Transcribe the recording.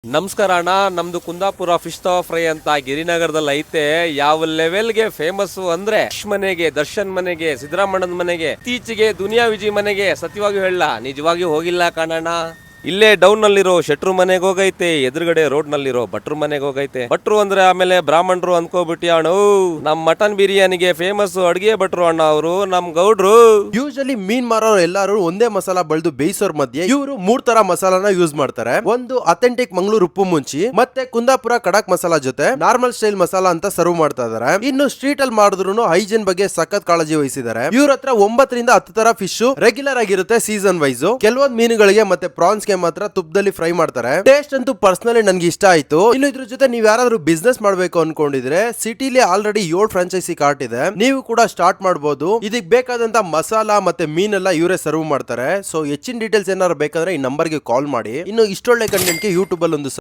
ನಮಸ್ಕಾರ ಅಣ್ಣ, ನಮ್ದು ಕುಂದಾಪುರ ಫಿಶ್ ಫ್ರೈ ಅಂತ ಗಿರಿನಗರದಲ್ಲಿ ಐತೆ. ಯಾವ ಲೆವೆಲ್ಗೆ ಫೇಮಸ್ ಅಂದ್ರೆ ಫಿಶ್ ಮನೆಗೆ, ದರ್ಶನ್ ಮನೆಗೆ, ಸಿದ್ದರಾಮಣ್ಣನ ಮನೆಗೆ, ಇತ್ತೀಚೆಗೆ ದುನಿಯಾ ವಿಜಯ್ ಮನೆಗೆ ಸತ್ಯವಾಗಿ ಹೇಳ ನಿಜವಾಗಿ ಹೋಗಿಲ್ಲ ಕಾಣಣ್ಣ. ಇಲ್ಲೇ ಡೌನ್ ನಲ್ಲಿರೋ ಶೆಟ್ರು ಮನೆಗೆ ಹೋಗೈತೆ, ಎದುರುಗಡೆ ರೋಡ್ ನಲ್ಲಿರೋ ಭಟ್ರು ಮನೆಗೆ ಹೋಗೈತೆ. ಭಟ್ರು ಅಂದ್ರೆ ಆಮೇಲೆ ಬ್ರಾಹ್ಮಣರು ಅನ್ಕೋಬಿಟ್ಟಿ ಅಣ್ಣ. ನಮ್ ಮಟನ್ ಬಿರಿಯಾನಿಗೆ ಫೇಮಸ್ ಅಡ್ಗೆ ಭಟ್ರು ಅಣ್ಣ ಅವರು, ನಮ್ ಗೌಡ್ರು. ಯೂಶಲಿ ಮೀನ್ ಮಾರೋರು ಎಲ್ಲಾರು ಒಂದೇ ಮಸಾಲಾ ಬಳದು ಬೇಯಿಸೋರ್ ಮಧ್ಯೆ ಇವರು 3 ತರ ಮಸಾಲಾನ ಯೂಸ್ ಮಾಡ್ತಾರೆ. ಒಂದು ಅಥೆಂಟಿಕ್ ಮಂಗಳೂರು ಉಪ್ಪು ಮುಂಚಿ, ಮತ್ತೆ ಕುಂದಾಪುರ ಕಡಕ್ ಮಸಾಲಾ ಜೊತೆ ನಾರ್ಮಲ್ ಸ್ಟೈಲ್ ಮಸಾಲಾ ಅಂತ ಸರ್ವ್ ಮಾಡ್ತಾ ಇದಾರೆ. ಇನ್ನು ಸ್ಟ್ರೀಟ್ ಅಲ್ಲಿ ಮಾಡಿದ್ರು ಹೈಜೀನ್ ಬಗ್ಗೆ ಸಖತ್ ಕಾಳಜಿ ವಹಿಸಿದ್ದಾರೆ. ಇವ್ರ ಹತ್ರ 9 ರಿಂದ 10 ತರ ಫಿಶ್ ರೆಗ್ಯುಲರ್ ಆಗಿರುತ್ತೆ ಸೀಸನ್ ವೈಸ್. ಕೆಲವೊಂದು ಮೀನುಗಳಿಗೆ ಮತ್ತೆ ಪ್ರಾನ್ಸ್ ಮಾತ್ರ ತುಪ್ಪದಲ್ಲಿ ಫ್ರೈ ಮಾಡ್ತಾರೆ. ಟೇಸ್ಟ್ ಅಂತೂ ಪರ್ಸನಲಿ ನನ್ಗೆ ಇಷ್ಟ ಆಯ್ತು. ಇನ್ನು ಇದ್ರ ಜೊತೆ ನೀವು ಯಾರಾದ್ರೂ ಬಿಸ್ನೆಸ್ ಮಾಡ್ಬೇಕು ಅನ್ಕೊಂಡಿದ್ರೆ ಸಿಟಿಲಿ ಆಲ್ರೆಡಿ 7 ಫ್ರಾಂಚೈಸಿ ಕಾರ್ಟ್ ಇದೆ, ನೀವು ಕೂಡ ಸ್ಟಾರ್ಟ್ ಮಾಡಬಹುದು. ಇದಕ್ಕೆ ಬೇಕಾದಂತ ಮಸಾಲಾ ಮತ್ತೆ ಮೀನೆಲ್ಲ ಇವರೇ ಸರ್ವ್ ಮಾಡ್ತಾರೆ. ಸೊ ಹೆಚ್ಚಿನ ಡೀಟೇಲ್ಸ್ ಏನಾದ್ರು ಬೇಕಾದ್ರೆ ಈ ನಂಬರ್ಗೆ ಕಾಲ್ ಮಾಡಿ. ಇನ್ನು ಇಷ್ಟೊಳ್ಳೆ ಕಂಟೆಂಟ್ಗೆ ಯೂಟ್ಯೂಬ್ ಅಲ್ಲಿ ಒಂದು